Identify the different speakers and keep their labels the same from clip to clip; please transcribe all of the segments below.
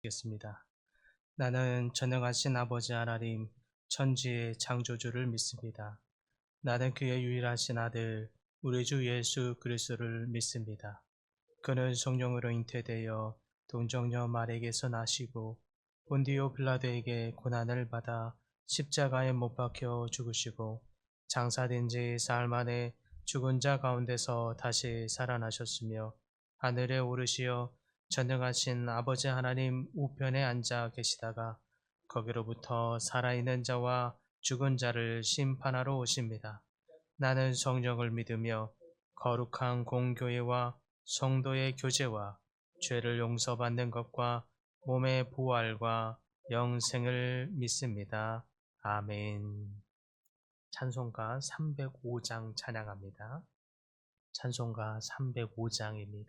Speaker 1: 겠습니다. 나는 전능하신 아버지 하나님, 천지의 창조주를 믿습니다. 나는 그의 유일하신 아들, 우리 주 예수 그리스도를 믿습니다. 그는 성령으로 잉태되어 동정녀 마리에게서 나시고 본디오 빌라도에게 고난을 받아 십자가에 못 박혀 죽으시고 장사된 지 사흘 만에 죽은 자 가운데서 다시 살아나셨으며 하늘에 오르시어 전능하신 아버지 하나님 우편에 앉아 계시다가 거기로부터 살아있는 자와 죽은 자를 심판하러 오십니다. 나는 성령을 믿으며 거룩한 공교회와 성도의 교제와 죄를 용서받는 것과 몸의 부활과 영생을 믿습니다. 아멘. 찬송가 305장 찬양합니다. 찬송가 305장입니다.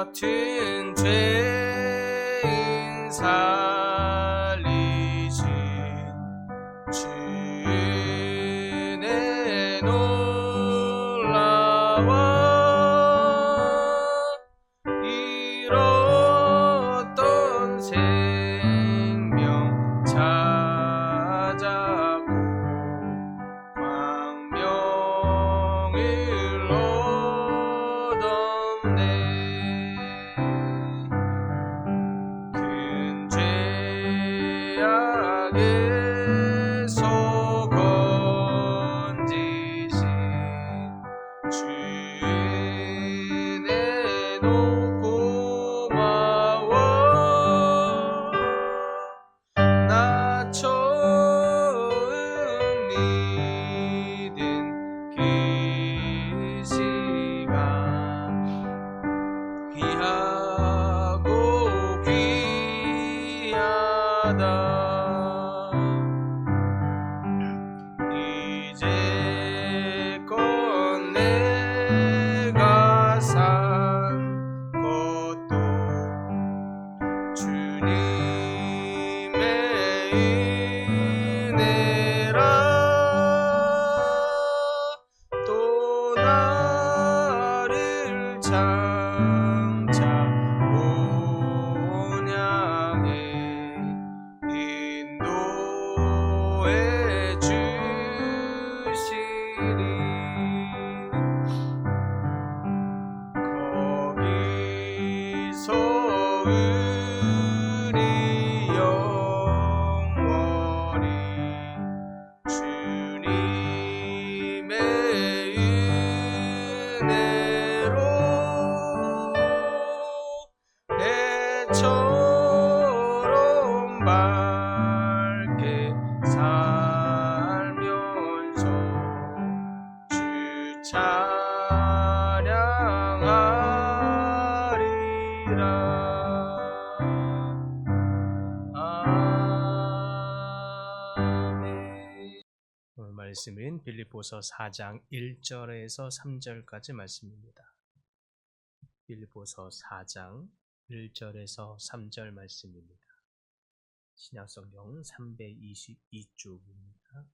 Speaker 1: 같은 죄인 살리신 주의 놀라워 잃었던 생명 찾았고 광명을 얻었네. 큰 죄악에서 건지신 주의 고마워. 나 처음 믿은 그 시간 귀하고 귀하다. 이제껏 내가 산 것도 주님의 은혜라. 또 나를 장차 본향에 인도해 주시리. 거기서 우리 영원히 주님의 은혜로 해처럼 밝게 살면서 주 찬양하리라. 아멘. 오늘 말씀은 빌립보서 4장 1절에서 3절까지 말씀입니다. 빌립보서 4장 1절에서 3절 말씀입니다. 신약성경 322쪽입니다.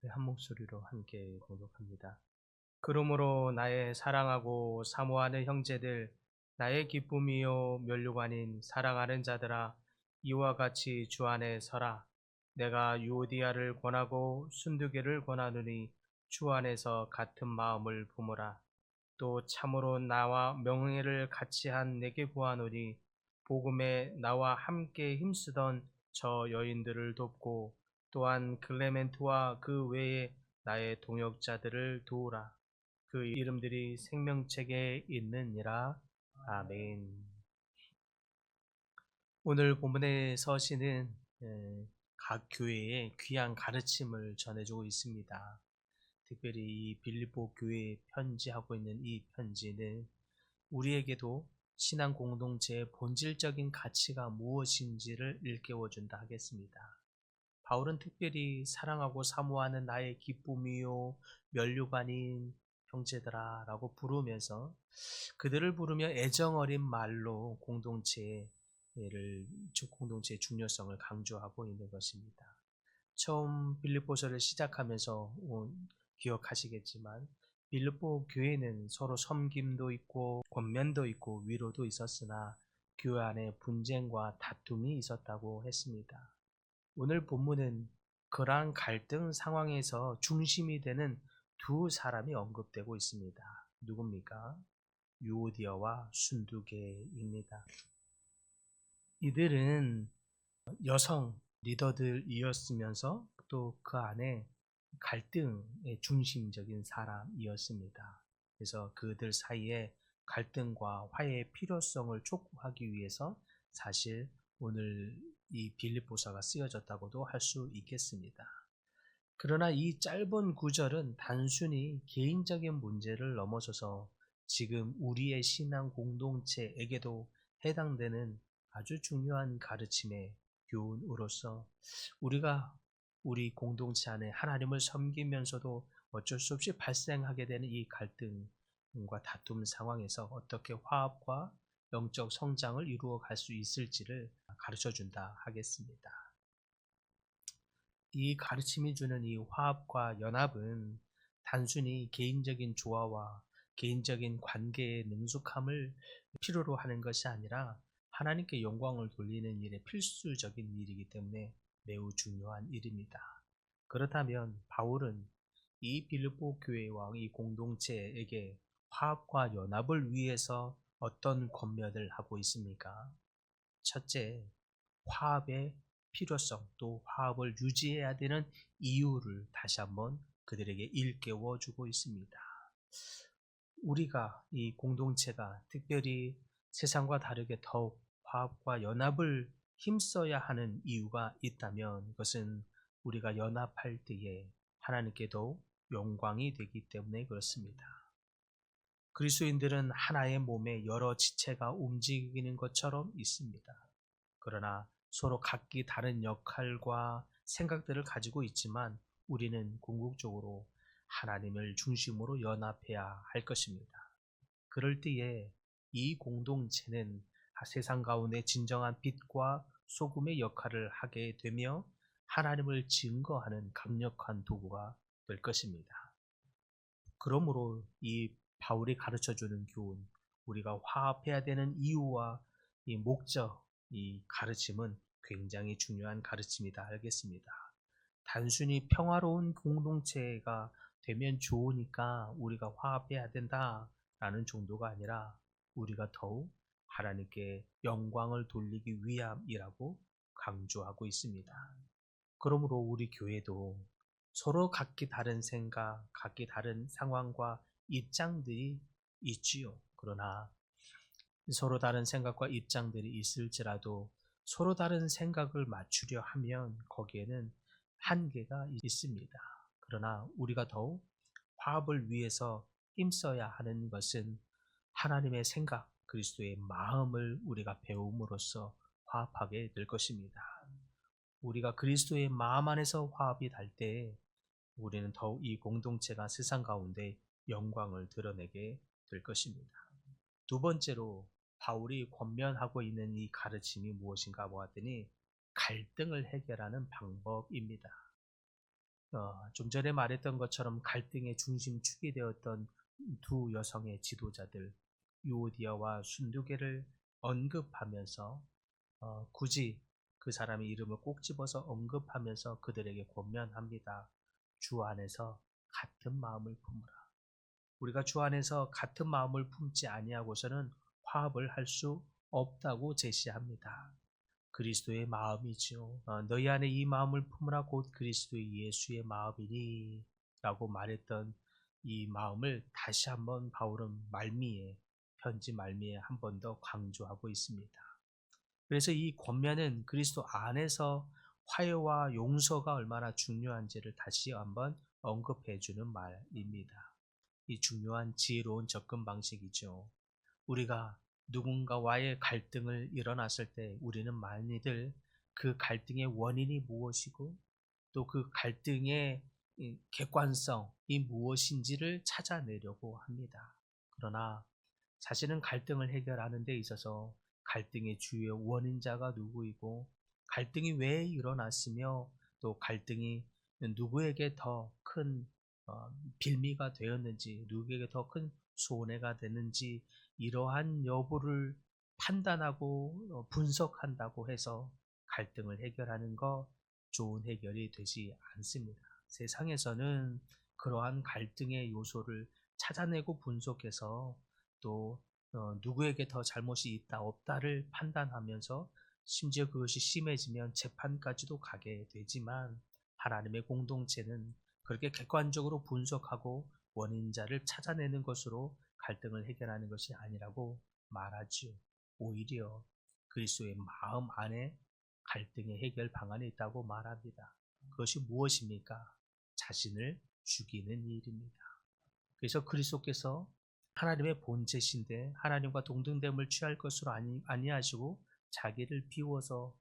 Speaker 1: 한 목소리로 함께 공독합니다. 그러므로 나의 사랑하고 사모하는 형제들, 나의 기쁨이요 면류관인 사랑하는 자들아, 이와 같이 주 안에 서라. 내가 유오디아를 권하고 순두개를 권하노니 주 안에서 같은 마음을 품으라. 또 참으로 나와 명예를 같이 한 내게 구하노니 복음에 나와 함께 힘쓰던 저 여인들을 돕고 또한 클레멘트와 그 외에 나의 동역자들을 도우라. 그 이름들이 생명책에 있느니라. 아멘. 오늘 본문의 서신은 각 교회에 귀한 가르침을 전해주고 있습니다. 특별히 이 빌립보 교회에 편지하고 있는 이 편지는 우리에게도 신앙 공동체의 본질적인 가치가 무엇인지를 일깨워준다 하겠습니다. 바울은 특별히 사랑하고 사모하는 나의 기쁨이요 면류가 아닌 형제들아 라고 부르면서 그들을 부르며 애정 어린 말로 공동체의 중요성을 강조하고 있는 것입니다. 처음 빌립보서를 시작하면서 기억하시겠지만 빌립보 교회는 서로 섬김도 있고 권면도 있고 위로도 있었으나 교회 안에 분쟁과 다툼이 있었다고 했습니다. 오늘 본문은 그러한 갈등 상황에서 중심이 되는 두 사람이 언급되고 있습니다. 누굽니까? 유오디아와 순두계입니다. 이들은 여성 리더들이었으면서 또 그 안에 갈등의 중심적인 사람이었습니다. 그래서 그들 사이에 갈등과 화해의 필요성을 촉구하기 위해서 사실 오늘 이 빌립보서가 쓰여졌다고도 할 수 있겠습니다. 그러나 이 짧은 구절은 단순히 개인적인 문제를 넘어서서 지금 우리의 신앙 공동체에게도 해당되는 아주 중요한 가르침의 교훈으로서 우리가 우리 공동체 안에 하나님을 섬기면서도 어쩔 수 없이 발생하게 되는 이 갈등과 다툼 상황에서 어떻게 화합과 영적 성장을 이루어 갈 수 있을지를 가르쳐 준다 하겠습니다. 이 가르침이 주는 이 화합과 연합은 단순히 개인적인 조화와 개인적인 관계의 능숙함을 필요로 하는 것이 아니라 하나님께 영광을 돌리는 일에 필수적인 일이기 때문에 매우 중요한 일입니다. 그렇다면 바울은 이 빌립보 교회와 이 공동체에게 화합과 연합을 위해서 어떤 권면을 하고 있습니까? 첫째, 화합의 필요성 또 화합을 유지해야 되는 이유를 다시 한번 그들에게 일깨워 주고 있습니다. 우리가 이 공동체가 특별히 세상과 다르게 더욱 화합과 연합을 힘써야 하는 이유가 있다면 그것은 우리가 연합할 때에 하나님께 더욱 영광이 되기 때문에 그렇습니다. 그리스도인들은 하나의 몸에 여러 지체가 움직이는 것처럼 있습니다. 그러나 서로 각기 다른 역할과 생각들을 가지고 있지만 우리는 궁극적으로 하나님을 중심으로 연합해야 할 것입니다. 그럴 때에 이 공동체는 세상 가운데 진정한 빛과 소금의 역할을 하게 되며 하나님을 증거하는 강력한 도구가 될 것입니다. 그러므로 이 바울이 가르쳐주는 교훈, 우리가 화합해야 되는 이유와 이 목적, 이 가르침은 굉장히 중요한 가르침이다 알겠습니다. 단순히 평화로운 공동체가 되면 좋으니까 우리가 화합해야 된다라는 정도가 아니라 우리가 더욱 하나님께 영광을 돌리기 위함이라고 강조하고 있습니다. 그러므로 우리 교회도 서로 각기 다른 생각, 각기 다른 상황과 입장들이 있지요. 그러나 서로 다른 생각과 입장들이 있을지라도 서로 다른 생각을 맞추려 하면 거기에는 한계가 있습니다. 그러나 우리가 더욱 화합을 위해서 힘써야 하는 것은 하나님의 생각, 그리스도의 마음을 우리가 배움으로써 화합하게 될 것입니다. 우리가 그리스도의 마음 안에서 화합이 될 때에 우리는 더욱 이 공동체가 세상 가운데 영광을 드러내게 될 것입니다. 두 번째로 바울이 권면하고 있는 이 가르침이 무엇인가 보았더니 갈등을 해결하는 방법입니다. 좀 전에 말했던 것처럼 갈등의 중심축이 되었던 두 여성의 지도자들 유오디아와 순두계를 언급하면서 굳이 그 사람의 이름을 꼭 집어서 언급하면서 그들에게 권면합니다. 주 안에서 같은 마음을 품으라. 우리가 주 안에서 같은 마음을 품지 아니하고서는 화합을 할 수 없다고 제시합니다. 그리스도의 마음이죠. 너희 안에 이 마음을 품으라 곧 그리스도의 예수의 마음이니 라고 말했던 이 마음을 다시 한번 바울은 편지 말미에 한 번 더 강조하고 있습니다. 그래서 이 권면은 그리스도 안에서 화해와 용서가 얼마나 중요한지를 다시 한번 언급해 주는 말입니다. 이 중요한 지혜로운 접근 방식이죠. 우리가 누군가와의 갈등을 일어났을 때 우리는 많이들 그 갈등의 원인이 무엇이고 또 그 갈등의 이 객관성이 무엇인지를 찾아내려고 합니다. 그러나 자신은 갈등을 해결하는 데 있어서 갈등의 주요 원인자가 누구이고 갈등이 왜 일어났으며 또 갈등이 누구에게 더 큰 빌미가 되었는지 누구에게 더 큰 손해가 되는지 이러한 여부를 판단하고 분석한다고 해서 갈등을 해결하는 것 좋은 해결이 되지 않습니다. 세상에서는 그러한 갈등의 요소를 찾아내고 분석해서 또 누구에게 더 잘못이 있다 없다를 판단하면서 심지어 그것이 심해지면 재판까지도 가게 되지만 하나님의 공동체는 그렇게 객관적으로 분석하고 원인자를 찾아내는 것으로 갈등을 해결하는 것이 아니라고 말하지요. 오히려 그리스도의 마음 안에 갈등의 해결 방안이 있다고 말합니다. 그것이 무엇입니까? 자신을 죽이는 일입니다. 그래서 그리스도께서 하나님의 본체신데 하나님과 동등됨을 취할 것으로 아니하시고 자기를 비워서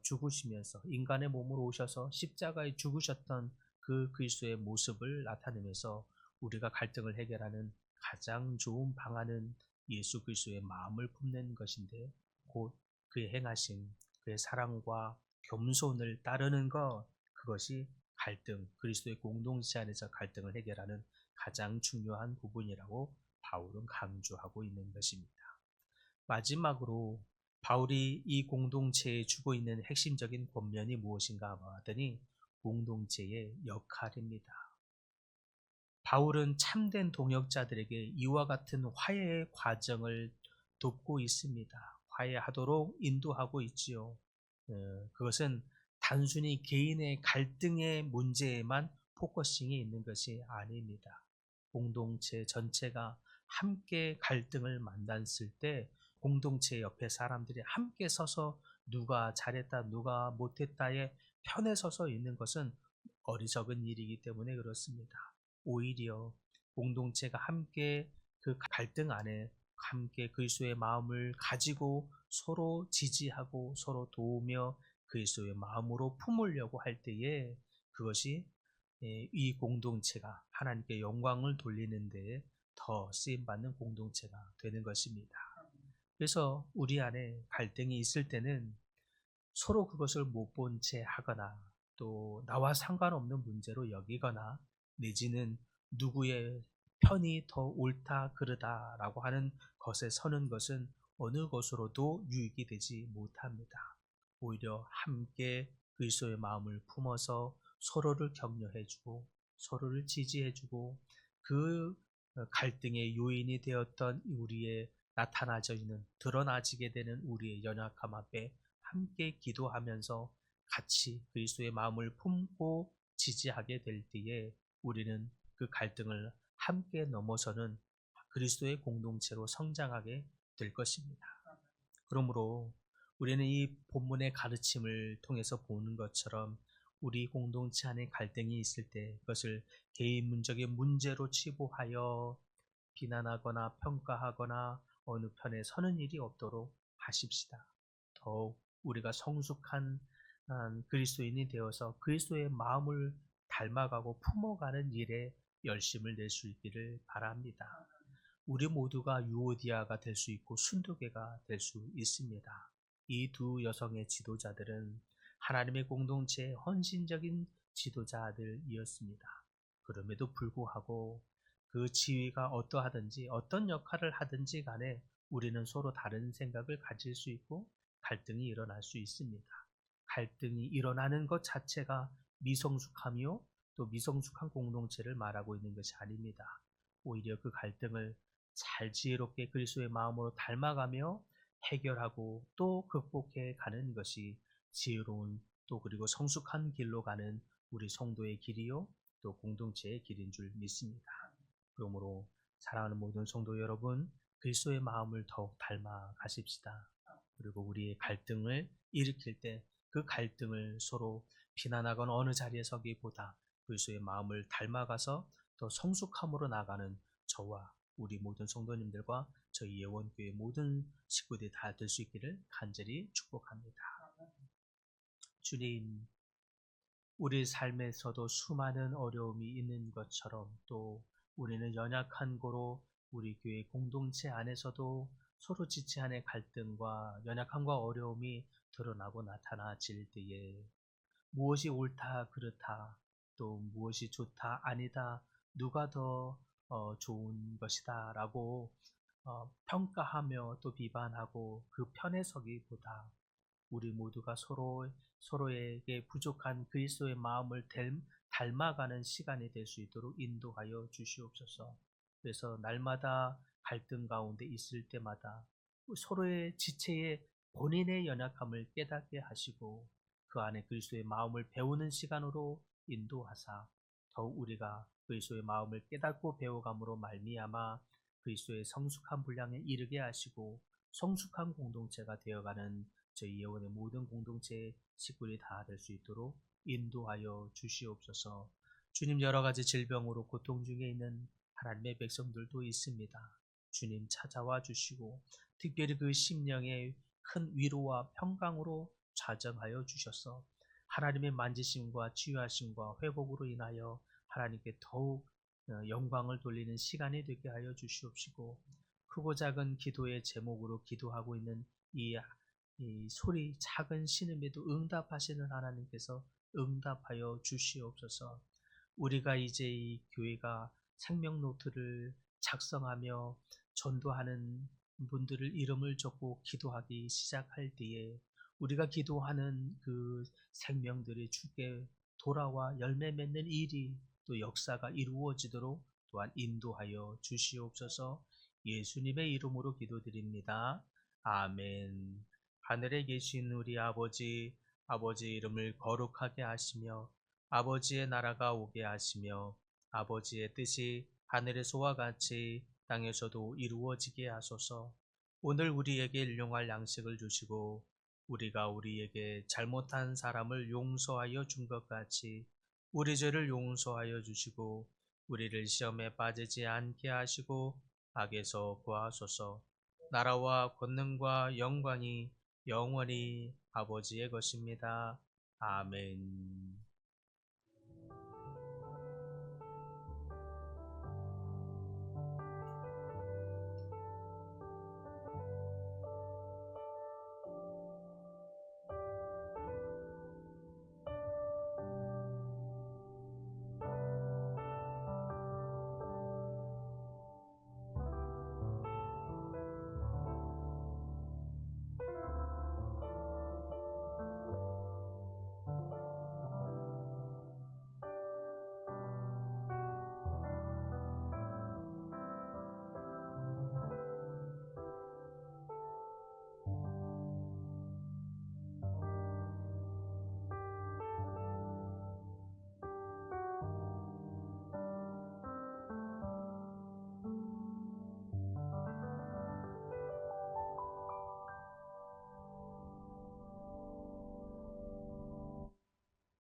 Speaker 1: 죽으시면서 인간의 몸으로 오셔서 십자가에 죽으셨던 그 그리스도의 모습을 나타내면서 우리가 갈등을 해결하는 가장 좋은 방안은 예수 그리스도의 마음을 품는 것인데 곧 그의 행하신 그의 사랑과 겸손을 따르는 것 그것이 갈등 그리스도의 공동체 안에서 갈등을 해결하는 가장 중요한 부분이라고 바울은 강조하고 있는 것입니다. 마지막으로 바울이 이 공동체에 주고 있는 핵심적인 권면이 무엇인가 하더니 공동체의 역할입니다. 바울은 참된 동역자들에게 이와 같은 화해의 과정을 돕고 있습니다. 화해하도록 인도하고 있지요. 그것은 단순히 개인의 갈등의 문제에만 포커싱이 있는 것이 아닙니다. 공동체 전체가 함께 갈등을 만났을 때 공동체 옆에 사람들이 함께 서서 누가 잘했다 누가 못했다의 편에 서서 있는 것은 어리석은 일이기 때문에 그렇습니다. 오히려 공동체가 함께 그 갈등 안에 함께 그리스도의 마음을 가지고 서로 지지하고 서로 도우며 그리스도의 마음으로 품으려고 할 때에 그것이 이 공동체가 하나님께 영광을 돌리는 데에 더 쓰임받는 공동체가 되는 것입니다. 그래서 우리 안에 갈등이 있을 때는 서로 그것을 못 본 채 하거나 또 나와 상관없는 문제로 여기거나 내지는 누구의 편이 더 옳다 그르다라고 하는 것에 서는 것은 어느 것으로도 유익이 되지 못합니다. 오히려 함께 그리스도의 마음을 품어서 서로를 격려해주고 서로를 지지해주고 그 갈등의 요인이 되었던 우리의 나타나져 있는 드러나지게 되는 우리의 연약함 앞에 함께 기도하면서 같이 그리스도의 마음을 품고 지지하게 될 때에 우리는 그 갈등을 함께 넘어서는 그리스도의 공동체로 성장하게 될 것입니다. 그러므로 우리는 이 본문의 가르침을 통해서 보는 것처럼 우리 공동체 안에 갈등이 있을 때 그것을 개인적인 문제로 치부하여 비난하거나 평가하거나 어느 편에 서는 일이 없도록 하십시다. 더욱 우리가 성숙한 그리스도인이 되어서 그리스도의 마음을 닮아가고 품어가는 일에 열심을 낼 수 있기를 바랍니다. 우리 모두가 유오디아가 될 수 있고 순두개가 될 수 있습니다. 이 두 여성의 지도자들은 하나님의 공동체의 헌신적인 지도자들이었습니다. 그럼에도 불구하고 그 지위가 어떠하든지 어떤 역할을 하든지 간에 우리는 서로 다른 생각을 가질 수 있고 갈등이 일어날 수 있습니다. 갈등이 일어나는 것 자체가 미성숙함이요 또 미성숙한 공동체를 말하고 있는 것이 아닙니다. 오히려 그 갈등을 잘 지혜롭게 그리스도의 마음으로 닮아가며 해결하고 또 극복해 가는 것이 지혜로운 또 그리고 성숙한 길로 가는 우리 성도의 길이요 또 공동체의 길인 줄 믿습니다. 그러므로 사랑하는 모든 성도 여러분 그리스도의 마음을 더욱 닮아 가십시다. 그리고 우리의 갈등을 일으킬 때 그 갈등을 서로 비난하거나 어느 자리에 서기보다 그리스도의 마음을 닮아가서 더 성숙함으로 나가는 저와 우리 모든 성도님들과 저희 예원교회 모든 식구들이 다 될 수 있기를 간절히 축복합니다. 주님, 우리 삶에서도 수많은 어려움이 있는 것처럼 또 우리는 연약한 고로 우리 교회 공동체 안에서도 서로 지체간의 갈등과 연약함과 어려움이 드러나고 나타나질 때에 무엇이 옳다 그렇다 또 무엇이 좋다 아니다 누가 더 좋은 것이다 라고 평가하며 또 비판하고 그 편에 서기보다 우리 모두가 서로에게 부족한 그리스도의 마음을 닮아가는 시간이 될 수 있도록 인도하여 주시옵소서. 그래서 날마다 갈등 가운데 있을 때마다 서로의 지체의 본인의 연약함을 깨닫게 하시고 그 안에 그리스도의 마음을 배우는 시간으로 인도하사 더욱 우리가 그리스도의 마음을 깨닫고 배워감으로 말미암아 그리스도의 성숙한 분량에 이르게 하시고 성숙한 공동체가 되어가는 저희 예원의 모든 공동체의 식구들이 다 될 수 있도록 인도하여 주시옵소서. 주님, 여러 가지 질병으로 고통 중에 있는 하나님의 백성들도 있습니다. 주님 찾아와 주시고 특별히 그 심령의 큰 위로와 평강으로 좌정하여 주셔서 하나님의 만지심과 치유하심과 회복으로 인하여 하나님께 더욱 영광을 돌리는 시간이 되게 하여 주시옵시고 크고 작은 기도의 제목으로 기도하고 있는 이 소리 작은 신음에도 응답하시는 하나님께서 응답하여 주시옵소서. 우리가 이제 이 교회가 생명 노트를 작성하며 전도하는 분들을 이름을 적고 기도하기 시작할 때에 우리가 기도하는 그 생명들이 주께 돌아와 열매 맺는 일이 또 역사가 이루어지도록 또한 인도하여 주시옵소서. 예수님의 이름으로 기도드립니다. 아멘. 하늘에 계신 우리 아버지, 아버지 이름을 거룩하게 하시며 아버지의 나라가 오게 하시며 아버지의 뜻이 하늘에서와 같이 땅에서도 이루어지게 하소서. 오늘 우리에게 일용할 양식을 주시고 우리가 우리에게 잘못한 사람을 용서하여 준 것 같이 우리 죄를 용서하여 주시고 우리를 시험에 빠지지 않게 하시고 악에서 구하소서. 나라와 권능과 영광이 영원히 아버지의 것입니다. 아멘.